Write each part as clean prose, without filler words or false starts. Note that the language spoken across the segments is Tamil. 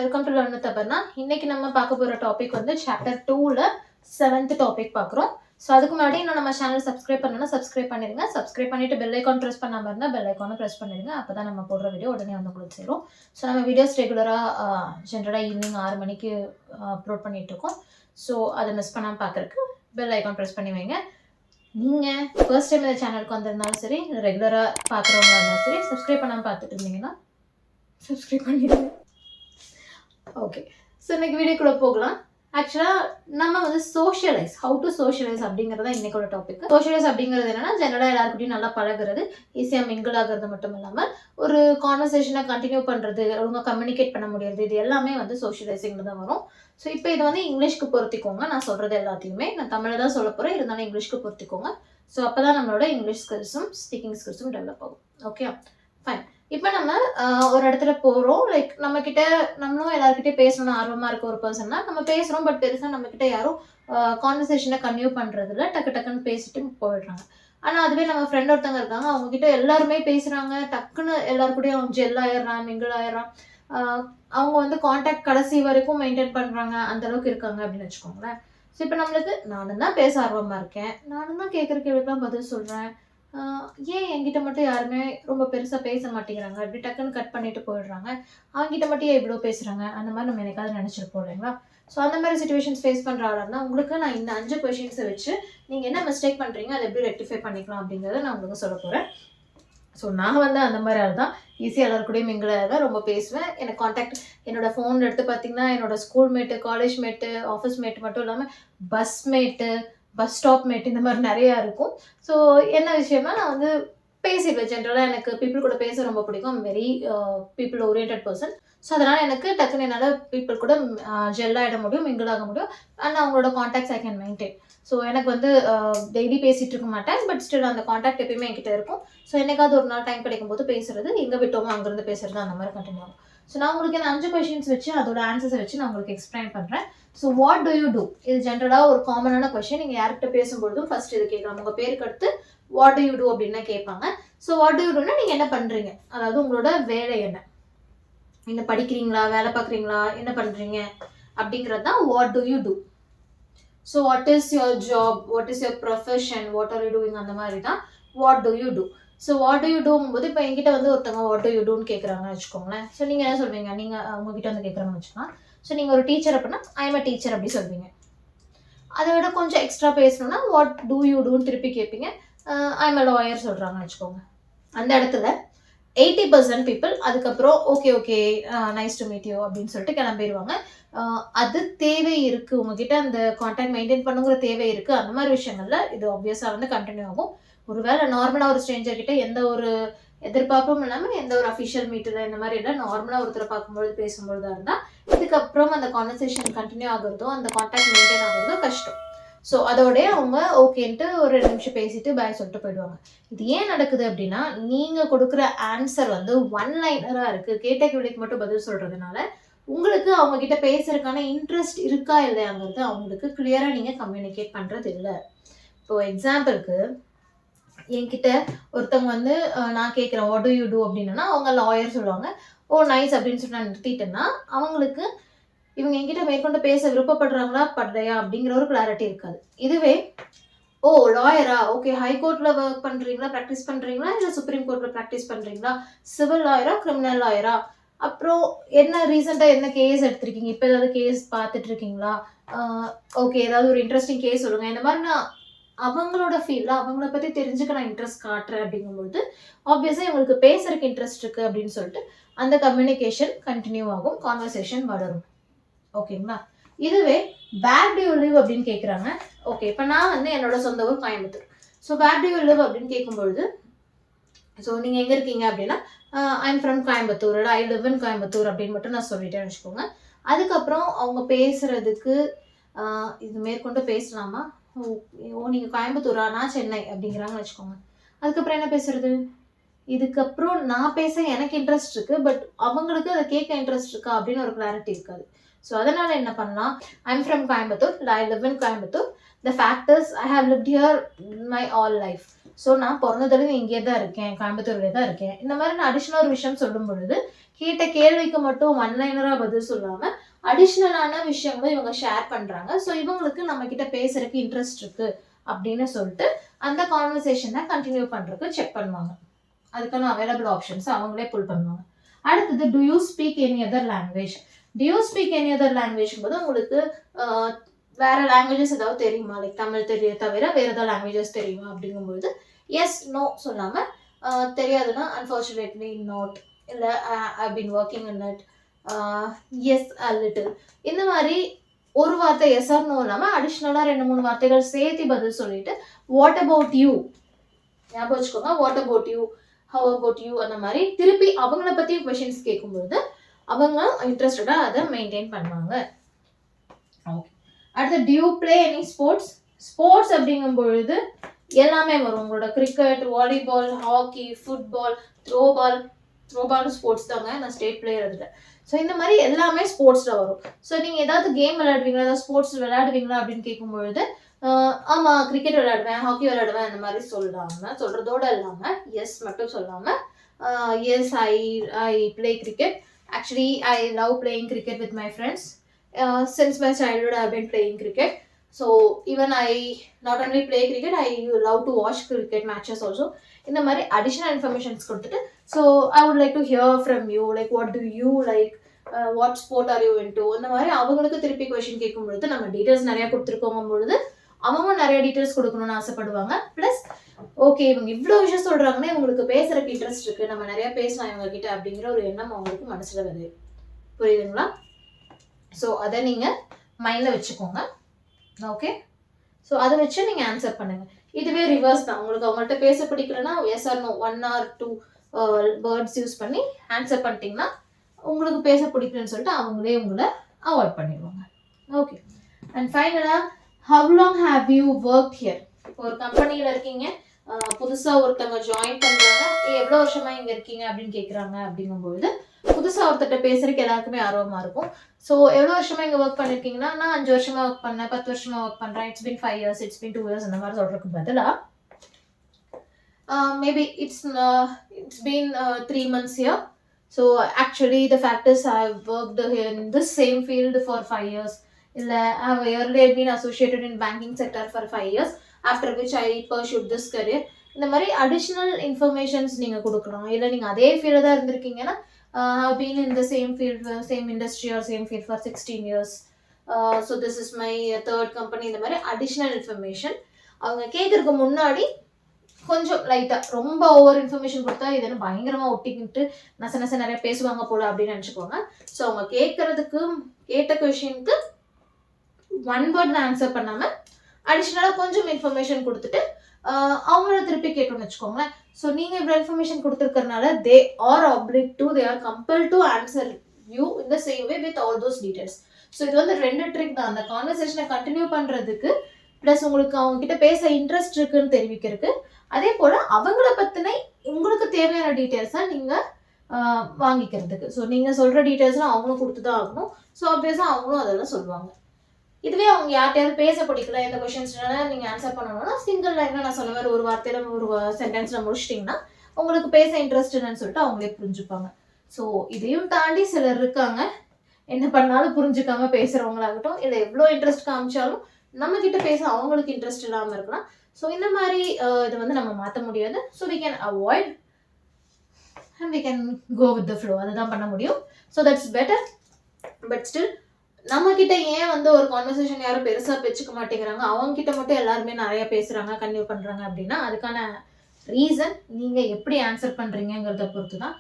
Welcome to learn with Aparna. இன்னைக்கு நம்ம பார்க்க போகிற டாபிக் வந்து சாப்டர் 2ல 7th டாபிக் பார்க்குறோம். ஸோ அதுக்கு முன்னாடி இன்னும் நம்ம சேனல் சப்ஸ்கிரைப் பண்ணணும்னா சப்ஸ்கிரைப் பண்ணிடுங்க. சப்ஸ்கிரைப் பண்ணிட்டு பெல் ஐக்கான் ப்ரெஸ் பண்ணாமல் இருந்தால் பெல் ஐக்கானும் ப்ரெஸ் பண்ணிடுங்க. அப்போ தான் நம்ம போடுற வீடியோ உடனே வந்து உங்களுக்கு சேரும். ஸோ நம்ம வீடியோஸ் ரெகுலராக ஜென்ரலாக ஈவினிங் 6 மணிக்கு அப்லோட் பண்ணிட்டு இருக்கோம். ஸோ அதை மிஸ் பண்ணாமல் பார்க்குறதுக்கு பெல் ஐக்கான் ப்ரெஸ் பண்ணி வைங்க. நீங்கள் ஃபர்ஸ்ட் டைம் இந்த சேனலுக்கு வந்திருந்தாலும் சரி, ரெகுலராக பார்க்குறவங்க இருந்தாலும் சரி, சப்ஸ்கிரைப் பண்ணாமல் பார்த்துட்டு இருந்தீங்கன்னா சப்ஸ்கிரைப் பண்ணிடுங்க. ஓகே, ஸோ இன்னைக்கு வீடியோக்குள்ளே போகலாம். ஆக்சுவலாக நம்ம வந்து சோஷியலைஸ், ஹவு டு சோஷியலைஸ் அப்படிங்கிறத இன்னைக்கோட டாபிக். சோஷியலைஸ் அப்படிங்கிறது என்னன்னா, ஜெனரலாக எல்லாருக்கிட்டையும் நல்லா பழகுறது, ஈஸியாக மிங்கிள் ஆகிறது மட்டும் இல்லாமல் ஒரு கான்வர்சேஷனை கண்டினியூ பண்ணுறது, அவங்க கம்யூனிகேட் பண்ண முடியாது, இது எல்லாமே வந்து சோஷியலைசிங்கில் தான் வரும். ஸோ இப்போ இது வந்து இங்கிலீஷ்க்கு பொருத்திக்கோங்க. நான் சொல்கிறது எல்லாத்தையுமே நான் தமிழில் தான் சொல்ல போகிறேன், இருந்தாலும் இங்கிலீஷ்க்கு பொருத்திக்கோங்க. ஸோ அப்போ தான் நம்மளோட இங்கிலீஷ் ஸ்கில்ஸும் ஸ்பீக்கிங் ஸ்கில்ஸும் டெவலப் ஆகும். Okay, fine. இப்போ நம்ம ஒரு இடத்துல போகிறோம், லைக் நம்மக்கிட்ட நம்மளும் எல்லாருக்கிட்டே பேசணும்னு ஆர்வமாக இருக்க ஒரு பர்சன்னா நம்ம பேசுகிறோம். பட் பெருசாக நம்மக்கிட்ட யாரும் கான்வர்சேஷனை கன்டினியூ பண்ணுறதில்ல, டக்கு டக்குன்னு பேசிட்டு போயிடுறாங்க. ஆனால் அதுவே நம்ம ஃப்ரெண்ட் ஒருத்தவங்க இருக்காங்க, அவங்கக்கிட்ட எல்லாருமே பேசுகிறாங்க, டக்குன்னு எல்லாருக்கூடயும் அவங்க ஜெல் ஆயிடுறான், மிங்கிள் ஆயிடுறான், அவங்க வந்து கான்டாக்ட் கடைசி வரைக்கும் மெயின்டைன் பண்ணுறாங்க, அந்தளவுக்கு இருக்காங்க அப்படின்னு வச்சுக்கோங்களேன். ஸோ இப்போ நம்மளுக்கு நானும் தான் பேச ஆர்வமாக இருக்கேன், நானும் தான் கேட்குற கேள்விக்கெலாம் பதில் சொல்கிறேன், ஏன் என்கிட்ட மட்டும் யாருமே ரொம்ப பெருசாக பேச மாட்டேங்கிறாங்க, அப்படி டக்குன்னு கட் பண்ணிட்டு போயிடுறாங்க, அவங்ககிட்ட மட்டும் ஏன் இவ்வளோ பேசுகிறாங்க, அந்த மாதிரி நம்ம எனக்காவது நினச்சிருப்போம் இல்லைங்களா? ஸோ அந்த மாதிரி சுச்சுவேஷன்ஸ் ஃபேஸ் பண்ணுற ஆளாக உங்களுக்கு நான் இந்த 5 கொஷின்ஸை வச்சு நீங்கள் என்ன மிஸ்டேக் பண்ணுறீங்க, அதை எப்படி ரெக்டிஃபை பண்ணிக்கலாம் அப்படிங்கிறத நான் உங்களுக்கு சொல்ல போகிறேன். ஸோ நான் வந்து அந்த மாதிரி ஆள் தான், ஈஸியாக எல்லாருக்கூடயும் மிங்கிள் ஆகிடுவேன், ரொம்ப பேசுவேன். எனக்கு கான்டாக்ட் என்னோடய ஃபோன் எடுத்து பார்த்தீங்கன்னா என்னோடய school mate, college mate, office mate மட்டும் இல்லாமல் bus mate, bus stop mate, இந்த மாதிரி நிறையா இருக்கும். ஸோ என்ன விஷயம்னா, நான் வந்து பேசிடுவேன். ஜென்ரலாக எனக்கு பீப்புள் கூட பேச ரொம்ப பிடிக்கும். Very people oriented person. So அதனால் எனக்கு டக்குன்னு என்னால் பீப்புள் கூட ஜெல் ஆகிட முடியும், மிங்கிள் ஆக முடியும். அண்ட் அவங்களோட contacts I can maintain. So எனக்கு வந்து டெய்லி பேசிகிட்டு இருக்க மாட்டேன், பட் ஸ்டில் அந்த கான்டாக்ட் எப்பயுமே என்கிட்ட இருக்கும். ஸோ என்னைக்காவது ஒரு நாள் டைம் கிடைக்கும் போது பேசுறது, எங்கே விட்டோமோ அங்கேருந்து பேசுறது, அந்த மாதிரி கண்டினியூ ஆகும். ஸோ நான் உங்களுக்கு இந்த 5 கொஷின்ஸ் வச்சு அதோட ஆன்சர்ஸை வச்சு நான் உங்களுக்கு எக்ஸ்பிளைன் பண்ணுறேன். So what do you do, இது ஜென்ரலாக ஒரு காமனான கொஷின். நீங்கள் யார்கிட்ட பேசும்பொழுதும் ஃபர்ஸ்ட் இது கேட்கலாம். உங்கள் பேருக்கு அடுத்து வாட் டு யூ டூ அப்படின்னு கேட்பாங்க. ஸோ வாட் டு யூ டூன்னா நீங்கள் என்ன பண்ணுறீங்க, அதாவது உங்களோட வேலை என்ன, என்ன படிக்கிறீங்களா, வேலை பார்க்குறீங்களா, என்ன பண்ணுறீங்க அப்படிங்கிறது தான் what do you do. So what is your job, what is your profession, what are you doing, அந்த மாதிரி தான் what do you do. So what do you டூங்கும் போது இப்போ என்கிட்ட வந்து ஒருத்தவங்க வாட் டு யூ டூன்னு கேட்குறாங்கன்னு வச்சுக்கோங்களேன். ஸோ நீங்கள் என்ன சொல்வீங்க, நீங்கள் உங்ககிட்ட வந்து கேட்குறாங்கன்னு வச்சுக்கலாம். ஸோ நீங்கள் ஒரு டீச்சர் அப்படின்னா ஐ எம் அ டீச்சர் அப்படி சொல்வீங்க. அதை விட கொஞ்சம் எக்ஸ்ட்ரா பேசணும்னா வாட் டூ யூ டூன்னு திருப்பி கேட்பீங்க. ஐ எம் அ லாயர் சொல்கிறாங்கன்னு வச்சுக்கோங்க. அந்த இடத்துல 80% பீப்புள் அதுக்கப்புறம் okay okay nice to meet you அப்படின்னு சொல்லிட்டு கிளம்பிடுவாங்க. அது தேவை இருக்குது, உங்ககிட்ட அந்த கான்டாக்ட் மெயின்டைன் பண்ணுங்கிற தேவை இருக்குது. அந்த மாதிரி விஷயங்கள்ல இது ஆப்வியஸாக வந்து கண்டினியூ ஆகும். ஒருவேளை நார்மலாக ஒரு ஸ்ட்ரேஞ்சர் கிட்ட எந்த ஒரு எதிர்பார்ப்பும் இல்லாமல் எந்த ஒரு அஃபிஷியல் மீட்டில் இந்த மாதிரி இல்லை, நார்மலாக ஒருத்தரை பார்க்கும்பொழுது பேசும்பொழுதாக இருந்தால் இதுக்கப்புறம் அந்த கான்வர்சேஷன் கண்டினியூ ஆகுறதோ அந்த கான்டாக்ட் மெயின்டைன் ஆகுறதோ கஷ்டம். ஸோ அதோடய அவங்க ஓகேன்ட்டு ஒரு 2 நிமிஷம் பேசிட்டு பாய் சொல்லிட்டு போயிடுவாங்க. இது ஏன் நடக்குது அப்படின்னா, நீங்கள் கொடுக்குற ஆன்சர் வந்து ஒன் லைனராக இருக்குது, கேட்ட கேள்விக்கு மட்டும் பதில் சொல்கிறதுனால உங்களுக்கு அவங்கக்கிட்ட பேசுறதுக்கான இன்ட்ரெஸ்ட் இருக்கா இல்லையாங்கிறது அவங்களுக்கு கிளியராக நீங்கள் கம்யூனிகேட் பண்ணுறது இல்லை. இப்போ எக்ஸாம்பிளுக்கு என்கிட்ட ஒருத்தவங்க வந்து நான் கேட்குறேன் வாட் டு யூ டூ அப்படின்னா அவங்க லாயர் சொல்லுவாங்க. ஓ நைஸ் அப்படின்னு சொல்லி நான் நிறுத்திட்டேன்னா அவங்களுக்கு இவங்க என்கிட்ட மேற்கொண்டு பேச விருப்பப்படுறாங்களா படுறையா அப்படிங்கிற ஒரு கிளாரிட்டி இருக்காது. இதுவே ஓ லாயரா, ஓகே ஹைகோர்ட்டில் ஒர்க் பண்ணுறீங்களா, ப்ராக்டிஸ் பண்ணுறீங்களா, இல்லை சுப்ரீம் கோர்ட்டில் ப்ராக்டிஸ் பண்ணுறீங்களா, சிவில் லாயரா, கிரிமினல் லாயரா, அப்புறம் என்ன ரீசெண்டாக என்ன கேஸ் எடுத்திருக்கீங்க, இப்போ ஏதாவது கேஸ் பார்த்துட்டு இருக்கீங்களா, ஓகே ஏதாவது ஒரு இன்ட்ரெஸ்டிங் கேஸ் சொல்லுங்கள், இந்த மாதிரி நான் அவங்களோட ஃபீல்டில் அவங்கள பற்றி தெரிஞ்சுக்க நான் இன்ட்ரெஸ்ட் காட்டுறேன். அப்படிங்கும்போது ஆப்வியஸாக இவங்களுக்கு பேசுறதுக்கு இன்ட்ரெஸ்ட் இருக்குது அப்படின்னு சொல்லிட்டு அந்த கம்யூனிகேஷன் கண்டினியூ ஆகும், கான்வர்சேஷன் வளரும். ஓகேங்களா? இதுவே வேர் டு யூ லிவ் அப்படின்னு கேட்குறாங்க. ஓகே, இப்போ நான் வந்து என்னோட சொந்த ஊர் Coimbatore. So where do you live அப்படின்னு கேட்கும்பொழுது, ஸோ நீங்கள் எங்கே இருக்கீங்க அப்படின்னா I am from Coimbatore, I live in Coimbatore அப்படின்னு மட்டும் நான் சொல்லிட்டேன்னு வச்சுக்கோங்க. அதுக்கப்புறம் அவங்க பேசுறதுக்கு இது மேற்கொண்டு பேசலாமா, ஓ நீங்கள் கோயம்புத்தூரா, நான் சென்னை அப்படிங்கிறாங்கன்னு வச்சுக்கோங்க. அதுக்கப்புறம் என்ன பேசுறது, இதுக்கப்புறம் நான் பேச எனக்கு இன்ட்ரெஸ்ட் இருக்குது, பட் அவங்களுக்கு அதை கேட்க இன்ட்ரெஸ்ட் இருக்கா அப்படின்னு ஒரு கிளாரிட்டி இருக்காது. ஸோ அதனால் என்ன பண்ணலாம், I am from Coimbatore, I live in Coimbatore, the fact is I have lived here my all life. So நான் பிறந்ததுலேருந்து இங்கே தான் இருக்கேன், கோயம்புத்தூர்லேயே தான் இருக்கேன். இந்த மாதிரி நான் அடிஷ்னல் ஒரு விஷயம் சொல்லும் பொழுது கேட்ட கேள்விக்கு மட்டும் ஒன்லைனராக பதில் சொல்லாமல் அடிஷ்னலான விஷயங்களும் இவங்க ஷேர் பண்ணுறாங்க. ஸோ இவங்களுக்கு நம்ம கிட்ட பேசுறதுக்கு இன்ட்ரெஸ்ட் இருக்கு அப்படின்னு சொல்லிட்டு அந்த கான்வர்சேஷனை கண்டினியூ பண்ணுறதுக்கு செக் பண்ணுவாங்க. அதுக்கான அவைலபிள் ஆப்ஷன்ஸ் அவங்களே புல் பண்ணுவாங்க. அடுத்தது to you speak any other language. To you speak any other language போது உங்களுக்கு வேற லாங்குவேஜஸ் ஏதாவது தெரியுமா, லைக் தமிழ் தவிர வேற ஏதாவது லாங்குவேஜஸ் தெரியுமா அப்படிங்கும்போது எஸ் நோ சொல்லாம தெரியாதுன்னா அன்ஃபார்ச்சுனேட்லி நாட், இல்லை I been working in it, as a little, இந்த மாதிரி ஒரு வார்த்தை எஸ் ஆர் நோ இல்லாமல் அடிஷ்னலாக 2-3 வார்த்தைகள் சேர்த்து பதில் சொல்லிட்டு வாட் அபவுட் யூ ஞாபகம் வச்சுக்கோங்க. What about you, how about you, அந்த மாதிரி திருப்பி அவங்கள பற்றி கொஷின்ஸ் கேட்கும்பொழுது அவங்க இன்ட்ரெஸ்டடாக அதை மெயின்டைன் பண்ணுவாங்க. ஓகே. அடுத்து do you play any sports. Sports அப்படிங்கும் பொழுது எல்லாமே வரும். உங்களோட cricket, volleyball, hockey, football, throwball sports தாங்க. நான் ஸ்டேட் பிளேயர் அதில். ஸோ இந்த மாதிரி எல்லாமே ஸ்போர்ட்ஸில் வரும். ஸோ நீங்கள் ஏதாவது கேம் விளையாடுவீங்களா, ஏதாவது ஸ்போர்ட்ஸ் விளையாடுவீங்களா அப்படின்னு கேட்கும்பொழுது ஆமாம் கிரிக்கெட் விளையாடுவேன், ஹாக்கி விளையாடுவேன், அந்த மாதிரி சொல்கிறதோடு இல்லாமல் எஸ் மட்டும் சொல்லாமல் yes I play cricket. Actually, I love playing cricket with my friends. Since my childhood, I have been playing cricket. So, even I not only play cricket, I love to watch cricket matches also. In the mari additional informations koduttu. So, I would like to hear from you. Like, what do you like? What sport are you into? In the mari avangalukku thirupi question kekkumbodhu nama details nariya koduthirukongumbodhu அவங்க நிறைய டீட்டெயில்ஸ் கொடுக்கணும்னு ஆசைப்படுவாங்க. ப்ளஸ் ஓகே இவங்க இவ்வளோ விஷயம் சொல்கிறாங்கன்னா இவங்களுக்கு பேசுறதுக்கு இன்ட்ரெஸ்ட் இருக்குது, நம்ம நிறையா பேசலாம் இவங்க கிட்ட அப்படிங்கிற ஒரு எண்ணம் அவங்களுக்கு மனசில் வருது. புரியுதுங்களா? ஸோ அதை நீங்கள் மைண்டில் வச்சுக்கோங்க. ஓகே. ஸோ அதை வச்சு நீங்கள் ஆன்சர் பண்ணுங்கள். இதுவே ரிவர்ஸ் தான். உங்களுக்கு அவங்கள்ட்ட பேச பிடிக்கலன்னா yes or no 1 or 2 words use பண்ணி ஆன்சர் பண்ணிட்டீங்கன்னா உங்களுக்கு பேச பிடிக்கலன்னு சொல்லிட்டு அவங்களே உங்களை அவாய்ட் பண்ணிடுவாங்க. ஓகே. அண்ட் ஃபைனலாக how long have you work here. இப்போ ஒரு கம்பெனியில் இருக்கீங்க, புதுசாக ஒருத்தவங்க ஜாயின் பண்ணுறாங்க, எவ்வளோ வருஷமாக இங்கே இருக்கீங்க அப்படின்னு கேட்குறாங்க. அப்படிங்கும்பொழுது புதுசாக ஒருத்தட்ட பேசுறதுக்கு எல்லாருக்குமே ஆர்வமாக இருக்கும். ஸோ எவ்வளோ வருஷமாக இங்கே ஒர்க் பண்ணியிருக்கீங்கன்னா நான் 5 வருஷமாக ஒர்க் பண்ணேன், 10 வருஷமாக ஒர்க் பண்ணுறேன், it's been 5 years, it's been 2 years அந்த மாதிரி சொல்கிறதுக்கு பதிலாக maybe it's been 3 months here. So actually the fact is I've worked in this same field for 5 years. I have earlier been associated in banking sector for 5 years, after which I pursued this career. இந்த மாதிரி அடிஷ்னல் இன்ஃபர்மேஷன்ஸ் நீங்கள் கொடுக்கலாம். இல்லை நீங்கள் அதே ஃபீல்டு தான் இருந்திருக்கீங்கன்னா have been in the same field, same industry or same field for 16 years. So this is my third company. இந்த மாதிரி அடிஷ்னல் இன்ஃபர்மேஷன் அவங்க கேட்கறதுக்கு முன்னாடி கொஞ்சம் லைட்டாக ரொம்ப ஓவர் இன்ஃபர்மேஷன் கொடுத்தா இது பயங்கரமாக ஒட்டிக்கிட்டு நச நிறைய பேசுவாங்க போல அப்படின்னு நினச்சிக்கோங்க. ஸோ அவங்க கேட்ட கொஷினுக்கு 1 word ஆன்சர் பண்ணாமல் அடிஷ்னலாக கொஞ்சம் இன்ஃபர்மேஷன் கொடுத்துட்டு அவங்கள திருப்பி கேட்டோம்னு வச்சுக்கோங்களேன். ஸோ நீங்கள் இவ்வளோ information கொடுத்துருக்கறனால they are compelled to answer you in the same way with all those details. So இது வந்து 2 ட்ரிக் தான். அந்த கான்வர்சேஷனை கண்டினியூ பண்ணுறதுக்கு ப்ளஸ் உங்களுக்கு அவங்க கிட்ட பேச இன்ட்ரெஸ்ட் இருக்குன்னு தெரிவிக்கிறதுக்கு, அதே போல் அவங்கள பற்றின உங்களுக்கு தேவையான டீட்டெயில்ஸை நீங்கள் வாங்கிக்கிறதுக்கு. ஸோ நீங்கள் சொல்கிற டீட்டெயில்ஸ்லாம் அவங்களும் கொடுத்து தான் ஆகணும். ஸோ ஆப்வியஸாக அவங்களும் அதெல்லாம் சொல்லுவாங்க. இதுவே அவங்க யார்ட்டையாவது பேச பிடிக்கல, இந்த கொஷின்ஸ்னால நீங்கள் ஆன்சர் பண்ணணும்னா சிங்கிள் லைனில் நான் சொன்ன மாதிரி ஒரு வார்த்தையில் ஒரு சென்டென்ஸில் முடிச்சிட்டிங்கன்னா உங்களுக்கு பேச இன்ட்ரெஸ்ட் இல்லைன்னு சொல்லிட்டு அவங்களே புரிஞ்சுப்பாங்க. ஸோ இதையும் தாண்டி சிலர் இருக்காங்க, என்ன பண்ணாலும் புரிஞ்சுக்காம பேசுகிறவங்களாகட்டும், இல்லை எவ்வளோ இன்ட்ரெஸ்ட் காமிச்சாலும் நம்மக்கிட்ட பேச அவங்களுக்கு இன்ட்ரெஸ்ட் இல்லாமல் இருக்கலாம். ஸோ இந்த மாதிரி இதை வந்து நம்ம மாற்ற முடியாது. So we can avoid and we can go with the flow. அதுதான் பண்ண முடியும். So that's better. But still நம்மக்கிட்ட ஏன் வந்து ஒரு கான்வர்சேஷன் யாரும் பெருசாக வச்சுக்க மாட்டேங்கிறாங்க, அவங்ககிட்ட மட்டும் எல்லாருமே நிறைய பேசுகிறாங்க, கன்டினியூ பண்ணுறாங்க அப்படின்னா அதுக்கான ரீசன் நீங்கள் எப்படி ஆன்சர் பண்ணுறீங்கிறத பொறுத்து தான்.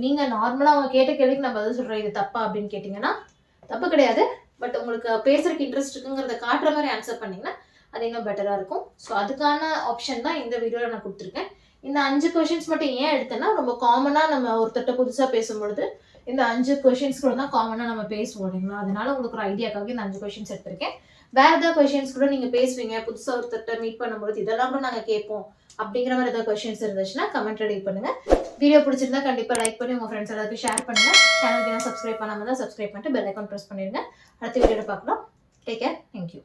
நீங்கள் நார்மலாக அவங்க கேட்ட கேள்விக்கு நான் பதில் சொல்கிறேன் இது தப்பா அப்படின்னு கேட்டிங்கன்னா தப்பு கிடையாது. பட் உங்களுக்கு பேசுறதுக்கு இன்ட்ரெஸ்ட் இருக்குங்கிறத காட்டுற மாதிரி ஆன்சர் பண்ணிங்கன்னா அது இன்னும் பெட்டராக இருக்கும். ஸோ அதுக்கான ஆப்ஷன் தான் இந்த வீடியோவில் நான் கொடுத்துருக்கேன். இந்த 5 கொஷின்ஸ் மட்டும் ஏன் எடுத்தேன்னா ரொம்ப காமனாக நம்ம ஒருத்தட்ட புதுசாக பேசும்பொழுது இந்த 5 கொஷின்ஸ் கூட தான் காமனாக நம்ம பேசுவோம் இல்லைங்களா. அதனால உங்களுக்கு ஒரு ஐடியாக்காக இந்த 5 கொஷின்ஸ் எடுத்திருக்கேன். வேறு ஏதாவது கொஷின்ஸ் கூட நீங்கள் பேசுவீங்க, புதுசாக ஒருத்தட்ட மீட் பண்ணும்போது இதெல்லாம் கூட நாங்கள் கேட்போம் அப்படிங்கிற மாதிரி ஏதாவது கொஷின்ஸ் இருந்துச்சுன்னா கமெண்ட் ரெடி பண்ணுங்கள். வீடியோ பிடிச்சிருந்தா கண்டிப்பாக லைக் பண்ணி உங்கள் ஃப்ரெண்ட்ஸ் எல்லாருக்கும் ஷேர் பண்ணுங்கள். சேனலுக்கு என்ன சப்ஸ்கிரைப் பண்ணாமல் தான் சப்ஸ்கிரைப் பண்ணிட்டு பெல் ஐக்கான் ப்ரெஸ் பண்ணிடுங்க. அடுத்த வீடியோவில் பார்க்கலாம். Take care. தேங்க்யூ.